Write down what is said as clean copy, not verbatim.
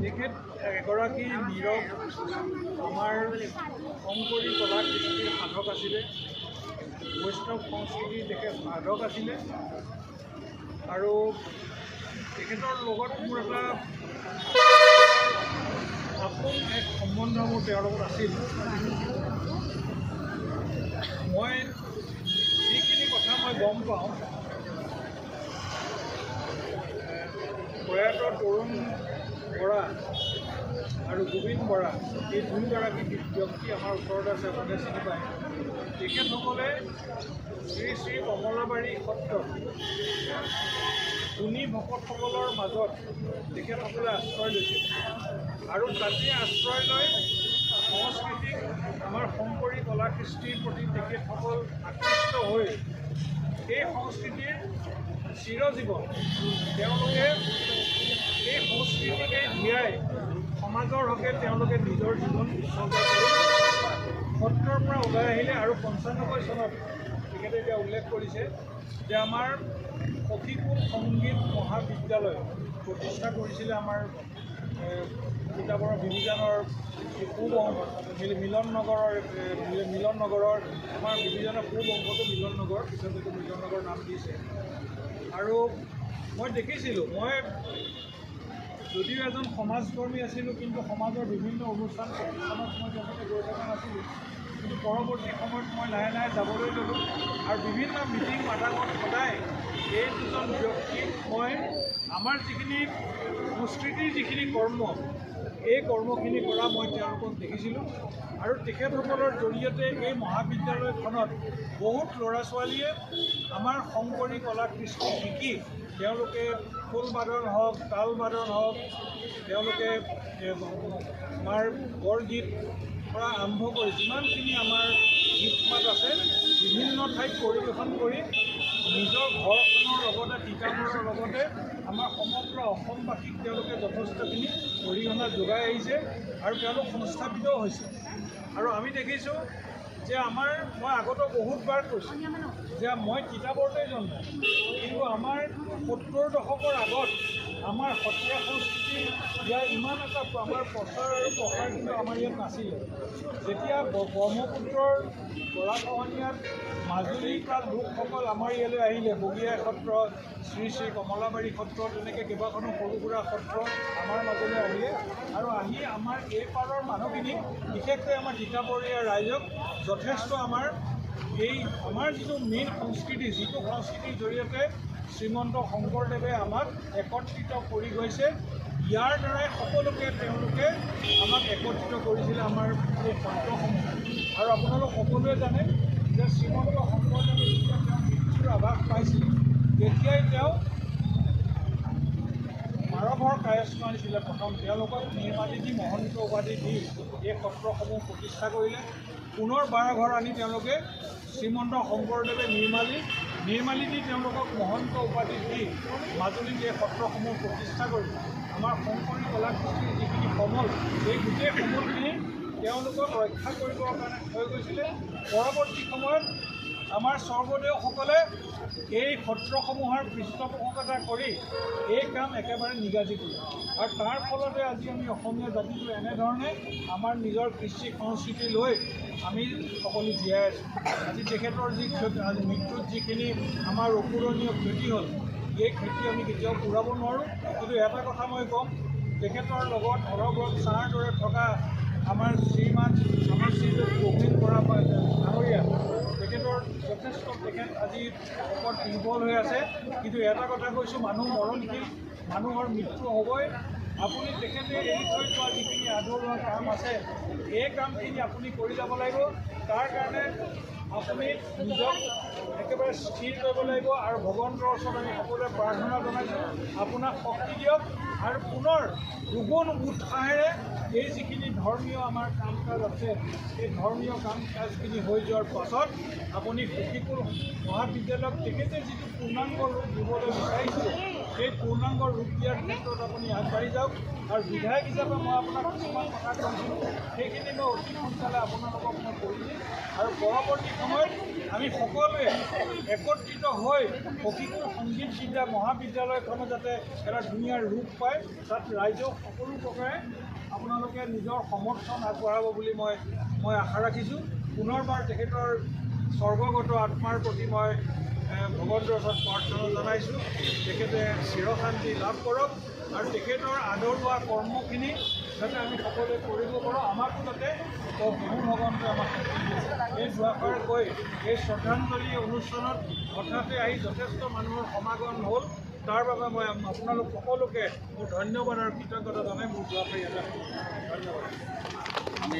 তেখেত এগৰাকী নীৰৱ আমাৰ শংকৰী কলা কৃষ্টিৰ সাধক আছিলে, বৈষ্ণৱ সংস্কৃতিৰ তেখেত সাধক আছিলে। আৰু তেখেতৰ লগত মোৰ এটা আপোন এক সম্বন্ধ মোৰ তেওঁৰ লগত আছিল। মই যিখিনি কথা মই গম পাওঁ, প্ৰয়াত তৰুণ বৰা আৰু গোবিন্দ বৰা, এই দুয়োগৰাকী ব্যক্তি আমাৰ ওচৰত আছে, আপোনালোকে চিনি পায়। তেখেতসকলে শ্ৰী শ্ৰী কমলাবাৰী সত্ৰ গুণী ভকতসকলৰ মাজত তেখেতসকলে আশ্ৰয় লৈছিল আৰু তাতে আশ্ৰয় লৈ সংস্কৃতিক আমাৰ শংকৰী কলা কৃষ্টিৰ প্ৰতি তেখেতসকল আকৃষ্ট হৈ এই সংস্কৃতিৰ চিৰজীৱন তেওঁলোকে এই সংস্কৃতিকে জীয়াই সমাজৰ হকে তেওঁলোকে নিজৰ জীৱন উৎসৰ্গ কৰি সত্ৰৰ পৰা ওলাই আহিলে। আৰু 95 চনত তেখেতে এতিয়া উল্লেখ কৰিছে যে আমাৰ সখীকুল সংগীত মহাবিদ্যালয় প্ৰতিষ্ঠা কৰিছিলে আমাৰ তিতাবৰৰ বিবিজানৰ মিলন নগৰৰ আমাৰ বিবিজানৰ পূব অংশটো মিলন নগৰ, পিছত এইটো মিলন নগৰ নাম দিছে। আৰু মই দেখিছিলোঁ, মই যদিও এজন সমাজকৰ্মী আছিলোঁ, কিন্তু সমাজৰ বিভিন্ন অনুষ্ঠান প্ৰতিষ্ঠানত মই তেনেকৈ গৈ থকা নাছিলোঁ। কিন্তু পৰৱৰ্তী সময়ত মই লাহে লাহে যাবলৈ ল'লোঁ আৰু বিভিন্ন মিটিং মাতামত সদায় এই দুজন ব্যক্তিক মই আমাৰ যিখিনি সংস্কৃতিৰ যিখিনি কৰ্ম, এই কৰ্মখিনি কৰা মই তেওঁলোকক দেখিছিলোঁ। আৰু তেখেতসকলৰ জৰিয়তে এই মহাবিদ্যালয়খনত বহুত ল'ৰা ছোৱালীয়ে আমাৰ শংকৰী কলা কৃষ্টি শিকি তেওঁলোকে খোল বাদন হওক, তাল বাদন হওক, তেওঁলোকে আমাৰ বৰগীত পৰা আৰম্ভ কৰি যিমানখিনি আমাৰ গীত মাত আছে বিভিন্ন ঠাইত পৰিৱেশন কৰি নিজৰ ঘৰখনৰ লগতে তিতাবৰৰ লগতে আমাৰ সমগ্ৰ অসমবাসীক তেওঁলোকে যথেষ্টখিনি অৰিহণা যোগাই আহিছে আৰু তেওঁলোক সংস্থাপিতও হৈছে। আৰু আমি দেখিছোঁ যে মই আগতে বহুতবাৰ কৈছোঁ যে মই তিতাবৰতে জন্ম, কিন্তু আমাৰ 70 দশকৰ আগত আমাৰ সত্ৰীয়া সংস্কৃতি ইয়াৰ ইমান এটা আমাৰ প্ৰচাৰ আৰু প্ৰসাৰ কিন্তু আমাৰ ইয়াত নাছিলে। যেতিয়া ব্ৰহ্মপুত্ৰৰ গৰাখহনীয়াত মাজুলীৰ পৰা লোকসকল আমাৰ ইয়ালৈ আহিলে, বগীয়াই সত্ৰ, শ্ৰী শ্ৰী কমলাবাৰী সত্ৰ, তেনেকৈ কেইবাখনো সৰু সুৰা সত্ৰ আমাৰ মাজলৈ আহিলে। আৰু আহি আমাৰ এই পাৰৰ মানুহখিনি, বিশেষকৈ আমাৰ তিতাবৰীয়া ৰাইজক যথেষ্ট আমাৰ যিটো মেইন সংস্কৃতি, যিটো সংস্কৃতিৰ জৰিয়তে শ্ৰীমন্ত শংকৰদেৱে আমাক একত্ৰিত কৰি গৈছে, ইয়াৰ দ্বাৰাই সকলোকে তেওঁলোকে আমাক একত্ৰিত কৰিছিলে আমাৰ এই সত্ৰসমূহ। আৰু আপোনালোক সকলোৱে জানে যে শ্ৰীমন্ত শংকৰদেৱে যেতিয়া তেওঁ মৃত্যুৰ আভাস পাইছিল, তেতিয়াই তেওঁ মাৰভৰ কায়স্থ আনিছিলে। প্ৰথম তেওঁলোকক নিৰ্মালিনী মহন্ত উপাধি দি এই সত্ৰসমূহ প্ৰতিষ্ঠা কৰিলে। পুনৰ বাৰঘৰ আনি তেওঁলোকে শ্ৰীমন্ত শংকৰদেৱে নিৰ্মালি দি তেওঁলোকক মহন্ত উপাধি দি মাজুলীত এই সত্ৰসমূহ প্ৰতিষ্ঠা কৰিলে। আমাৰ শংকৰী কলা কৃষ্টিৰ যিখিনি সমল, এই গোটেই সমলখিনি তেওঁলোকক ৰক্ষা কৰিবৰ কাৰণে হৈ গৈছিলে। পৰৱৰ্তী সময়ত আমাৰ স্বৰ্গদেউসকলে এই সত্ৰসমূহৰ পৃষ্ঠপোষকতা কৰি এই কাম একেবাৰে নিগাজি কৰিলে। আৰু তাৰ ফলতে আজি আমি অসমীয়া জাতিটো এনেধৰণে আমাৰ নিজৰ কৃষ্টি সংস্কৃতি লৈ আমি সকলো জীয়াই আছোঁ। আজি তেখেতৰ যি আজি মৃত্যুত যিখিনি আমাৰ অপূৰণীয় ক্ষতি হ'ল, এই ক্ষতি আমি কেতিয়াও পূৰাব নোৱাৰোঁ। কিন্তু এটা কথা মই ক'ম, তেখেতৰ লগত অৰগত ছাঁৰ দৰে থকা আমাৰ শ্ৰীযুত গোবিন্দ বৰা ডাঙৰীয়া, তেখেতৰ যথেষ্ট তেখেত আজি ওপৰত দুৰ্বল হৈ আছে। কিন্তু এটা কথা কৈছোঁ, মানুহ মৰণশীল, মানুহৰ মৃত্যু হ'বই। আপুনি তেখেতে এৰি থৈ যোৱা যিখিনি আধৰুৱা কাম আছে, এই কামখিনি আপুনি কৰি যাব লাগিব। তাৰ কাৰণে আপুনি নিজক একেবাৰে স্থিৰ কৰিব লাগিব। আৰু ভগৱন্তৰ ওচৰত আমি সকলোৱে প্ৰাৰ্থনা জনাইছোঁ, আপোনাক শক্তি দিয়ক আৰু পুনৰ দুগুণ উৎসাহেৰে এই যিখিনি ধৰ্মীয় আমাৰ কাম কাজ আছে, এই ধৰ্মীয় কাম কাজখিনি হৈ যোৱাৰ পাছত আপুনি সখীকুল মহাবিদ্যালয়ক তেখেতে যিটো পূৰ্ণাংগ ৰূপ দিবলৈ বিচাৰিছিলে, সেই পূৰ্ণাংগ ৰূপ দিয়াৰ ক্ষেত্ৰত আপুনি আগবাঢ়ি যাওক। আৰু বিধায়ক হিচাপে মই আপোনাক কিছুমান কথা কৈছিলোঁ, সেইখিনি মই অতি সোনকালে আপোনালোকক মই কৰি দিম। আৰু পৰৱৰ্তী সময়ত আমি সকলোৱে একত্ৰিত হৈ সখীপুৰ সংগীত বিদ্যা মহাবিদ্যালয়খনে যাতে এটা ধুনীয়া ৰূপ পায়, তাত ৰাইজক সকলো প্ৰকাৰে আপোনালোকে নিজৰ সমৰ্থন আগবঢ়াব বুলি মই আশা ৰাখিছোঁ। পুনৰবাৰ তেখেতৰ স্বৰ্গগত আত্মাৰ প্ৰতি মই ভগৱন্তৰ ওচৰত প্ৰাৰ্থনা জনাইছোঁ, তেখেতে চিৰশান্তি লাভ কৰক আৰু তেখেতৰ আদৰুৱা কৰ্মখিনি যাতে আমি সকলোৱে কৰিব পাৰোঁ, আমাকো যাতে প্ৰভু ভগৱন্তই আমাক এই দুআষাৰ কৈ এই শ্ৰদ্ধাঞ্জলি অনুষ্ঠানত হঠাতে আহি যথেষ্ট মানুহৰ সমাগম হ'ল, তাৰ বাবে মই আপোনালোক সকলোকে মোৰ ধন্যবাদ আৰু কৃতজ্ঞতা জনাই মোৰ দুআষাৰ ইয়াতে ধন্যবাদ। আমি